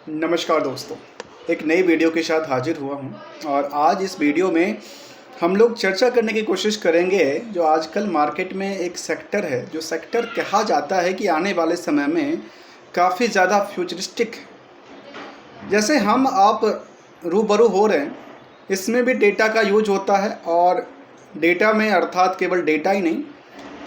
नमस्कार दोस्तों, एक नई वीडियो के साथ हाजिर हुआ हूं और आज इस वीडियो में हम लोग चर्चा करने की कोशिश करेंगे जो आजकल मार्केट में एक सेक्टर है, जो सेक्टर कहा जाता है कि आने वाले समय में काफ़ी ज़्यादा फ्यूचरिस्टिक है। जैसे हम आप रूबरू हो रहे हैं, इसमें भी डेटा का यूज होता है और डेटा में अर्थात केवल डेटा ही नहीं,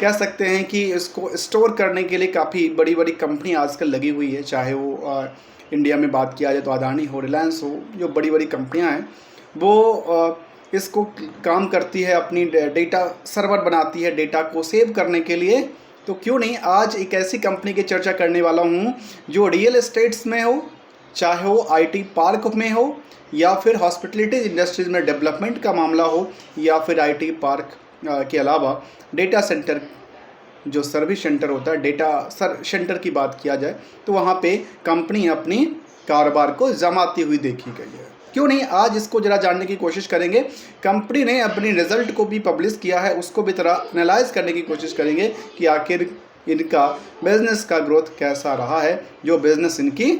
कह सकते हैं कि इसको स्टोर करने के लिए काफ़ी बड़ी बड़ी कंपनी आजकल लगी हुई है। चाहे वो इंडिया में बात किया जाए तो अदानी हो, रिलायंस हो, जो बड़ी बड़ी कंपनियां हैं वो इसको काम करती है, अपनी डेटा सर्वर बनाती है डेटा को सेव करने के लिए। तो क्यों नहीं आज एक ऐसी कंपनी की चर्चा करने वाला हूँ जो रियल एस्टेट्स में हो, चाहे वो आईटी पार्क में हो या फिर हॉस्पिटलिटी इंडस्ट्रीज में डेवलपमेंट का मामला हो, या फिर आईटी पार्क के अलावा डेटा सेंटर, जो सर्विस सेंटर होता है, डेटा सेंटर की बात किया जाए तो वहाँ पे कंपनी अपनी कारोबार को जमाती हुई देखी गई है। क्यों नहीं आज इसको ज़रा जानने की कोशिश करेंगे। कंपनी ने अपनी रिजल्ट को भी पब्लिश किया है, उसको भी तरह एनालाइज करने की कोशिश करेंगे कि आखिर इनका बिजनेस का ग्रोथ कैसा रहा है। जो बिजनेस इनकी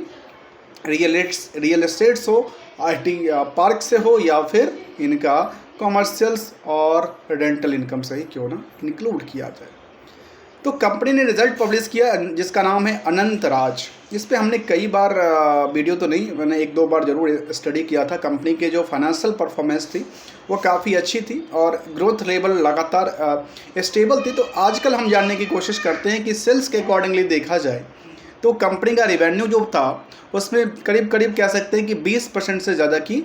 रियल एस्टेट्स हो, आईटी पार्क से हो, या फिर इनका कॉमर्शियल्स और रेंटल इनकम से ही क्यों ना इंक्लूड किया जाए। तो कंपनी ने रिजल्ट पब्लिश किया जिसका नाम है अनंत राज। इस पे हमने कई बार वीडियो तो नहीं, मैंने एक दो बार ज़रूर स्टडी किया था। कंपनी के जो फाइनेंशियल परफॉर्मेंस थी वो काफ़ी अच्छी थी और ग्रोथ लेवल लगातार स्टेबल थी। तो आजकल हम जानने की कोशिश करते हैं कि सेल्स के अकॉर्डिंगली देखा जाए तो कंपनी का रेवेन्यू जो था उसमें करीब करीब कह सकते हैं कि 20% से ज़्यादा की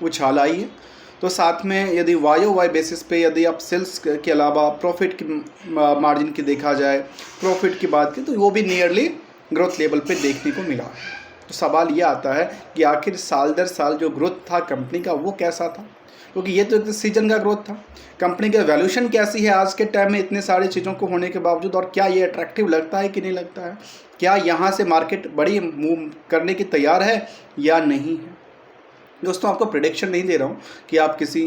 उछाल आई है। तो साथ में यदि वाई बेसिस पे यदि आप सेल्स के अलावा प्रॉफिट की मार्जिन की देखा जाए, प्रॉफिट की बात की, तो वो भी नियरली ग्रोथ लेवल पे देखने को मिला। तो सवाल ये आता है कि आखिर साल दर साल जो ग्रोथ था कंपनी का वो कैसा था, क्योंकि ये तो एक सीजन का ग्रोथ था। कंपनी का वैल्यूशन कैसी है आज के टाइम में इतने सारी चीज़ों को होने के बावजूद, और क्या ये अट्रैक्टिव लगता है कि नहीं लगता है, क्या यहाँ से मार्केट बड़ी मूव करने की तैयार है या नहीं है। दोस्तों, आपको प्रेडिक्शन नहीं दे रहा हूँ कि आप किसी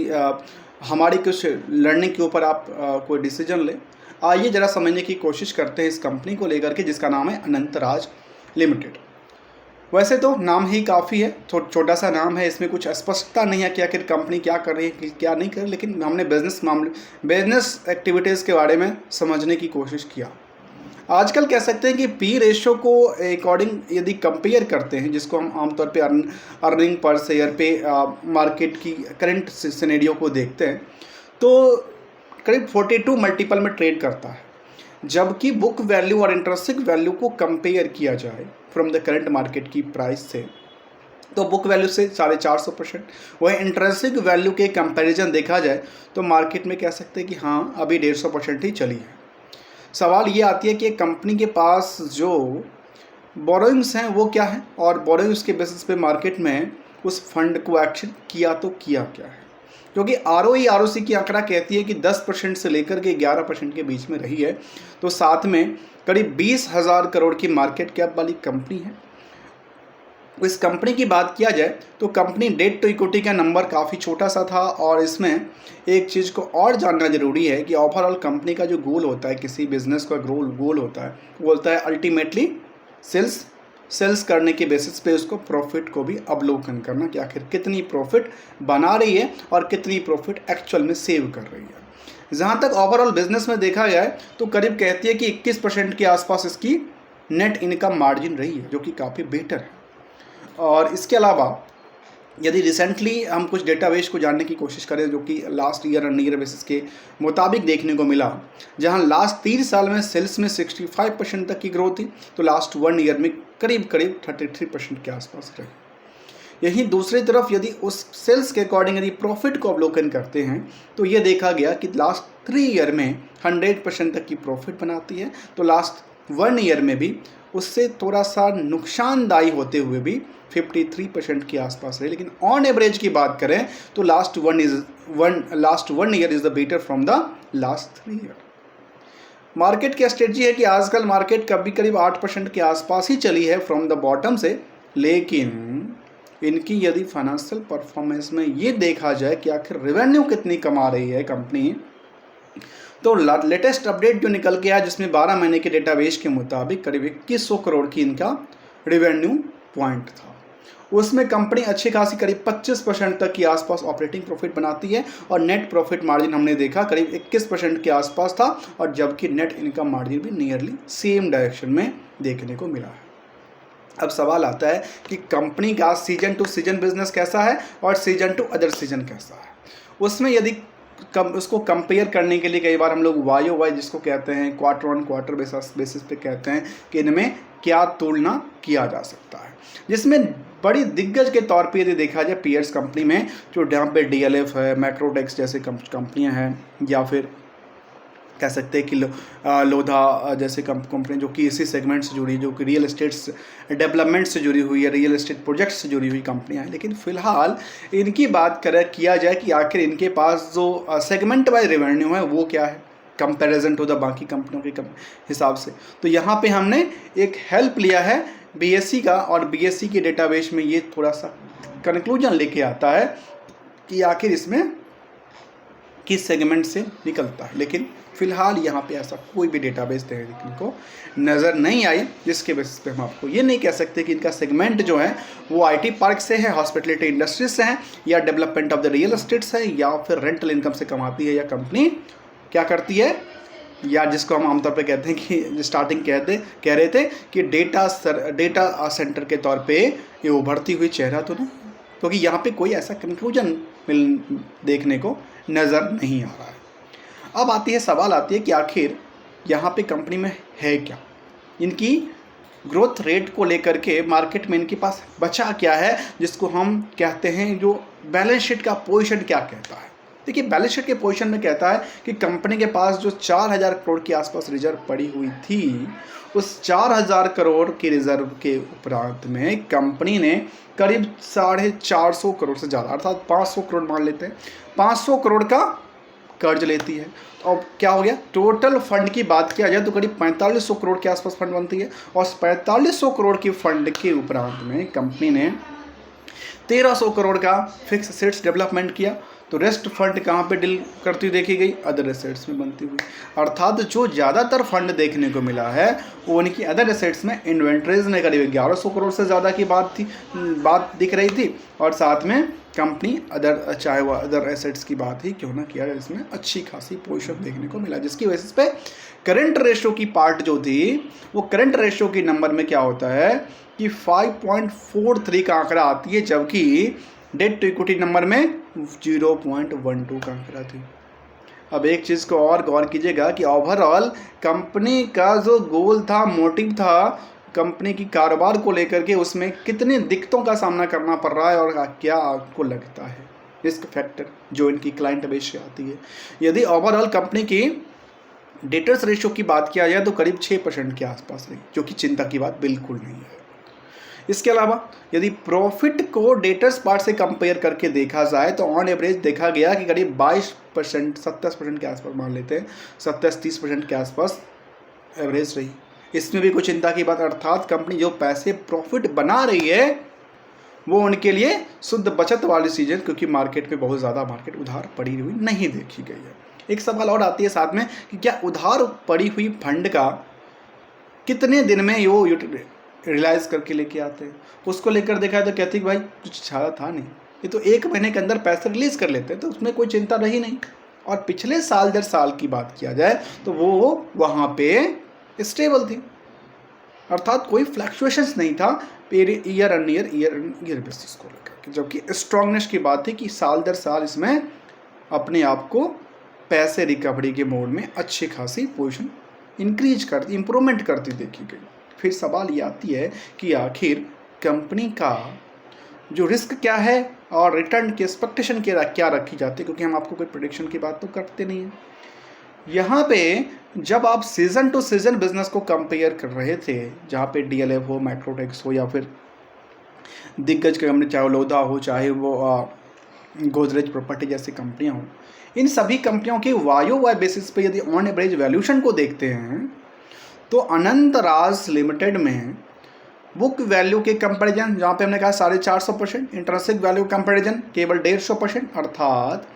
हमारी कुछ लर्निंग के ऊपर आप कोई डिसीजन लें। आइए ज़रा समझने की कोशिश करते हैं इस कंपनी को लेकर के जिसका नाम है अनंत राज लिमिटेड। वैसे तो नाम ही काफ़ी है, छोटा सा नाम है, इसमें कुछ स्पष्टता नहीं है कि आखिर कंपनी क्या कर रही है क्या नहीं कर रही, लेकिन हमने बिजनेस एक्टिविटीज़ के बारे में समझने की कोशिश किया। आजकल कह सकते हैं कि पी रेशो को अकॉर्डिंग यदि कंपेयर करते हैं, जिसको हम आमतौर पे अर्निंग पर शेयर पे मार्केट की करंट सिनेरियो को देखते हैं, तो करीब 42 मल्टीपल में ट्रेड करता है। जबकि बुक वैल्यू और इंट्रिंसिक वैल्यू को कंपेयर किया जाए फ्रॉम द करंट मार्केट की प्राइस से, तो बुक वैल्यू से 450%, वही इंट्रिंसिक वैल्यू के कंपैरिजन देखा जाए तो मार्केट में कह सकते हैं कि हाँ अभी 150% ही चली है। सवाल ये आती है कि एक कंपनी के पास जो बोरोइंग्स हैं वो क्या है, और बोरोइंग्स के बेसिस पे मार्केट में उस फंड को एक्शन किया तो किया क्या है, क्योंकि ROE की आंकड़ा कहती है कि 10% से लेकर के 11% के बीच में रही है। तो साथ में करीब 20,000 करोड़ की मार्केट कैप वाली कंपनी है। इस कंपनी की बात किया जाए तो कंपनी डेट टू इक्विटी का नंबर काफ़ी छोटा सा था, और इसमें एक चीज़ को और जानना जरूरी है कि ओवरऑल कंपनी का जो गोल होता है, किसी बिजनेस का गोल होता है, वो होता है अल्टीमेटली सेल्स करने के बेसिस पे उसको प्रॉफिट को भी अवलोकन करना कि आखिर कितनी प्रॉफिट बना रही है और कितनी प्रॉफिट एक्चुअल में सेव कर रही है। जहाँ तक ओवरऑल बिजनेस में देखा जाए तो करीब कहती है कि 21% के आसपास इसकी नेट इनकम मार्जिन रही है, जो कि काफ़ी बेटर है। और इसके अलावा यदि रिसेंटली हम कुछ डेटाबेस को जानने की कोशिश करें, जो कि last year on year basis के मुताबिक देखने को मिला, जहां लास्ट 3 साल में सेल्स में 65% तक की ग्रोथ थी, तो लास्ट 1 ईयर में करीब 33% के आसपास रही। यहीं दूसरी तरफ यदि उस सेल्स के अकॉर्डिंग यदि प्रॉफिट को अवलोकन करते हैं तो ये देखा गया कि लास्ट 3 ईयर में 100% तक की प्रॉफिट बनाती है। तो लास्ट 1 ईयर में भी उससे थोड़ा सा नुकसानदायी होते हुए भी 53% के आसपास रहे। लेकिन ऑन एवरेज की बात करें तो last 1 year is the better from the last 3 year. Market की स्ट्रेटजी है कि आजकल मार्केट कभी करीब 8% के आसपास ही चली है फ्रॉम द बॉटम से, लेकिन इनकी यदि फाइनेंशियल परफॉर्मेंस में ये देखा जाए कि आखिर रेवेन्यू कितनी कमा रही है कंपनी, तो लेटेस्ट अपडेट जो निकल के आया जिसमें 12 महीने के डेटाबेस के मुताबिक करीब 2100 करोड़ की इनका रेवेन्यू पॉइंट था। उसमें कंपनी अच्छी खासी करीब 25% तक की आसपास ऑपरेटिंग प्रॉफिट बनाती है और नेट प्रॉफिट मार्जिन हमने देखा करीब 21% के आसपास था, और जबकि नेट इनकम मार्जिन भी नियरली सेम डायरेक्शन में देखने को मिला है। अब सवाल आता है कि कंपनी का सीजन टू सीजन बिजनेस कैसा है और सीजन टू अदर सीजन कैसा है। उसमें यदि उसको कंपेयर करने के लिए कई बार हम लोग वाई ओ वाई जिसको कहते हैं, क्वार्टर ऑन क्वार्टर बेसिस पे कहते हैं कि इनमें क्या तुलना किया जा सकता है, जिसमें बड़ी दिग्गज के तौर पे यदि देखा जाए पीयर्स कंपनी में जो यहाँ पे DLF है, मैक्रोटेक्स जैसे कंपनियां हैं, या फिर कह सकते हैं कि लोधा जैसे कंपनी जो कि इसी सेगमेंट से जुड़ी, जो कि रियल एस्टेट डेवलपमेंट से जुड़ी हुई है, रियल एस्टेट प्रोजेक्ट से जुड़ी हुई कंपनियां हैं। लेकिन फिलहाल इनकी बात किया जाए कि आखिर इनके पास जो सेगमेंट वाइज रेवेन्यू है वो क्या है कंपैरिजन टू द बाकी कंपनियों के हिसाब से। तो यहाँ पे हमने एक हेल्प लिया है BSE का, और BSE के डेटाबेस में ये थोड़ा सा कंक्लूजन लेके आता है कि आखिर इसमें किस सेगमेंट से निकलता है। लेकिन फिलहाल यहाँ पे ऐसा कोई भी डेटाबेस देखने को नज़र नहीं आई, जिसके बेसिस पे हम आपको ये नहीं कह सकते कि इनका सेगमेंट जो है वो IT पार्क से है, हॉस्पिटलिटी इंडस्ट्रीज से है, या development of the real estates है, या फिर रेंटल इनकम से कमाती है, या कंपनी क्या करती है, या जिसको हम आमतौर पे कहते हैं कि स्टार्टिंग कह रहे थे कि डेटा सेंटर के तौर पे ये उभरती हुई चेहरा तो नहीं, क्योंकि यहाँ पे कोई ऐसा कंक्लूजन देखने को नज़र नहीं आ रहा है। अब सवाल आती है कि आखिर यहाँ पे कंपनी में है क्या, इनकी ग्रोथ रेट को लेकर के मार्केट में इनके पास बचा क्या है, जिसको हम कहते हैं जो बैलेंस शीट का पोजीशन क्या कहता है। देखिए बैलेंस शीट के पोजीशन में कहता है कि कंपनी के पास जो 4000 करोड़ के आसपास रिजर्व पड़ी हुई थी, उस 4000 करोड़ के रिजर्व के उपरांत में कंपनी ने करीब 450 करोड़ से ज़्यादा अर्थात 500 करोड़ मान लेते हैं, 500 करोड़ का कर्ज लेती है। तो अब क्या हो गया, टोटल फंड की बात किया जाए तो करीब 4500 करोड़ के आसपास फंड बनती है, और 4500 करोड़ की फंड के उपरांत में कंपनी ने 1300 करोड़ का फिक्स एसेट्स डेवलपमेंट किया। तो रेस्ट फंड कहाँ पे डील करती देखी गई, अदर एसेट्स में बनती हुई। अर्थात जो ज़्यादातर फंड देखने को मिला है वो उनकी अदर एसेट्स में इन्वेंट्रीज में करीब 1100 करोड़ से ज़्यादा की बात दिख रही थी, और साथ में कंपनी चाहे वो अदर एसेट्स की बात ही क्यों ना किया जाए, इसमें अच्छी खासी पोजीशन देखने को मिला, जिसकी बेसिस पे करंट रेशो की पार्ट जो थी वो करंट रेशो की नंबर में क्या होता है कि 5.43 का आंकड़ा आती है, जबकि डेट टू इक्विटी नंबर में 0.12 का आंकड़ा थी। अब एक चीज़ को और गौर कीजिएगा कि ओवरऑल कंपनी का जो गोल था, मोटिव था कंपनी की कारोबार को लेकर के, उसमें कितनी दिक्कतों का सामना करना पड़ रहा है, और क्या आपको लगता है रिस्क फैक्टर जो इनकी क्लाइंट बेस से आती है। यदि ओवरऑल कंपनी की डेटर्स रेशो की बात किया जाए तो करीब 6% के आसपास रही, जो कि चिंता की बात बिल्कुल नहीं है। इसके अलावा यदि प्रॉफिट को डेटर्स पार्ट से कंपेयर करके देखा जाए तो ऑन एवरेज देखा गया कि करीब 22% 27% के आसपास मान लेते हैं, 27-30% के आसपास एवरेज रही। इसमें भी कुछ चिंता की बात, अर्थात कंपनी जो पैसे प्रॉफिट बना रही है वो उनके लिए शुद्ध बचत वाली चीज़ें, क्योंकि मार्केट में बहुत ज़्यादा मार्केट उधार पड़ी हुई नहीं देखी गई है। एक सवाल और आती है साथ में कि क्या उधार पड़ी हुई फंड का कितने दिन में वो रियलाइज़ करके लेके आते हैं, उसको लेकर देखा तो कहती कि भाई कुछ ज़्यादा था नहीं, ये तो 1 महीने के अंदर पैसे रिलीज़ कर लेते हैं, तो उसमें कोई चिंता रही नहीं। और पिछले साल दर साल की बात किया जाए तो वो वहाँ पे स्टेबल थी, अर्थात कोई फ्लक्चुएशंस नहीं था ईयर ऑन ईयर बेसिस को लेकर के, जबकि स्ट्रॉन्गनेस की बात थी कि साल दर साल इसमें अपने आप को पैसे रिकवरी के मोड में अच्छी खासी पोजीशन इम्प्रूवमेंट करती देखी गई। फिर सवाल ये आती है कि आखिर कंपनी का जो रिस्क क्या है और रिटर्न की एक्सपेक्टेशन क्या रखी जाती है, क्योंकि हम आपको कोई प्रेडिक्शन की बात तो करते नहीं हैं। यहाँ पे जब आप सीजन टू सीजन बिजनेस को कंपेयर कर रहे थे, जहाँ पे DLF हो, मैक्रोटेक्स हो, या फिर दिग्गज कंपनी चाहे लोधा हो, चाहे वो गोदरेज प्रॉपर्टी जैसी कंपनियाँ हों, इन सभी कंपनियों के YOY बेसिस पे यदि ऑन एवरेज वैल्यूशन को देखते हैं तो अनंत राज लिमिटेड में बुक वैल्यू के कंपैरिजन, जहाँ पे हमने कहा 450%, इंट्रिंसिक वैल्यू कंपैरिजन केवल 150%, अर्थात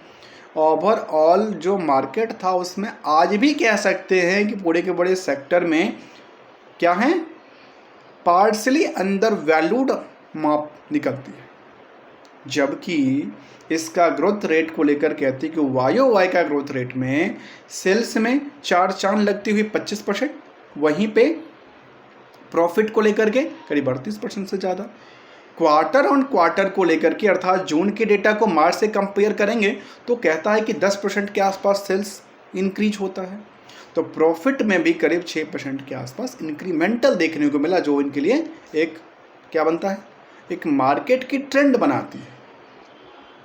ओवरऑल जो मार्केट था उसमें आज भी कह सकते हैं कि पूरे के बड़े सेक्टर में क्या है, पार्शली अंडर वैल्यूड माप निकलती है, जबकि इसका ग्रोथ रेट को लेकर कहती है कि YoY का ग्रोथ रेट में सेल्स में 4 चांद लगती हुई 25%, वहीं पे प्रॉफिट को लेकर के करीब 38% से ज़्यादा। क्वार्टर ऑन क्वार्टर को लेकर के अर्थात जून के डेटा को मार्च से कंपेयर करेंगे तो कहता है कि 10% के आसपास सेल्स इंक्रीज होता है। तो प्रॉफिट में भी करीब 6% के आसपास इंक्रीमेंटल देखने को मिला, जो इनके लिए एक क्या बनता है, एक मार्केट की ट्रेंड बनाती है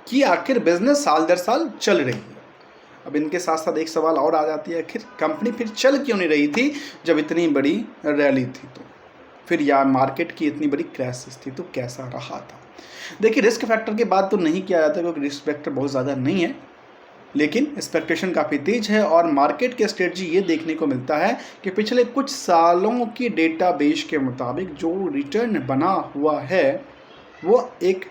कि आखिर बिजनेस साल दर साल चल रही है। अब इनके साथ साथ एक सवाल और आ जाती है, आखिर कंपनी फिर चल क्यों नहीं रही थी जब इतनी बड़ी रैली थी, तो फिर या मार्केट की इतनी बड़ी क्रैशेस थी तो कैसा रहा था। देखिए, रिस्क फैक्टर की बात तो नहीं किया जाता क्योंकि रिस्क फैक्टर बहुत ज़्यादा नहीं है, लेकिन एक्सपेक्टेशन काफ़ी तेज है और मार्केट की स्ट्रेटजी ये देखने को मिलता है कि पिछले कुछ सालों की डेटाबेस के मुताबिक जो रिटर्न बना हुआ है वो एक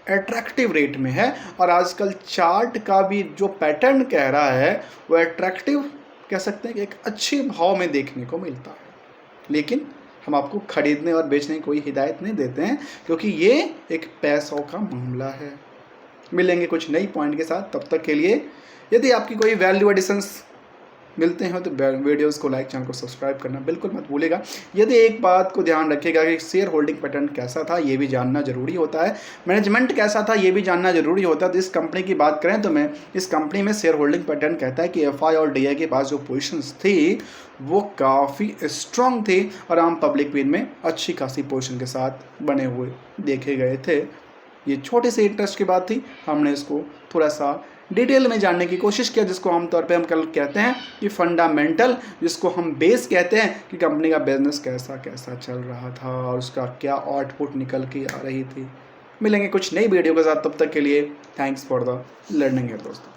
अट्रैक्टिव रेट में है, और आजकल चार्ट का भी जो पैटर्न कह रहा है वो अट्रैक्टिव कह सकते हैं कि एक अच्छे भाव में देखने को मिलता है। लेकिन हम आपको खरीदने और बेचने की कोई हिदायत नहीं देते हैं क्योंकि ये एक पैसों का मामला है। मिलेंगे कुछ नई पॉइंट के साथ, तब तक के लिए यदि आपकी कोई वैल्यू एडिशंस मिलते हैं तो वीडियोस को लाइक, चैनल को सब्सक्राइब करना बिल्कुल मत भूलेगा। यदि एक बात को ध्यान रखिएगा कि शेयर होल्डिंग पैटर्न कैसा था ये भी जानना जरूरी होता है, मैनेजमेंट कैसा था ये भी जानना जरूरी होता है। तो इस कंपनी की बात करें तो मैं इस कंपनी में शेयर होल्डिंग पैटर्न कहता है कि FI और DI के पास जो पोजिशंस थी वो काफ़ी स्ट्रांग थी और आम पब्लिक विन में अच्छी खासी पोजिशन के साथ बने हुए देखे गए थे। ये छोटी सी इंटरेस्ट की बात थी, हमने इसको थोड़ा सा डिटेल में जानने की कोशिश किया, जिसको आमतौर पे हम कल कहते हैं कि फंडामेंटल, जिसको हम बेस कहते हैं कि कंपनी का बिजनेस कैसा कैसा चल रहा था और उसका क्या आउटपुट निकल के आ रही थी। मिलेंगे कुछ नई वीडियो के साथ, तब तक के लिए थैंक्स फॉर द लर्निंग है दोस्तों।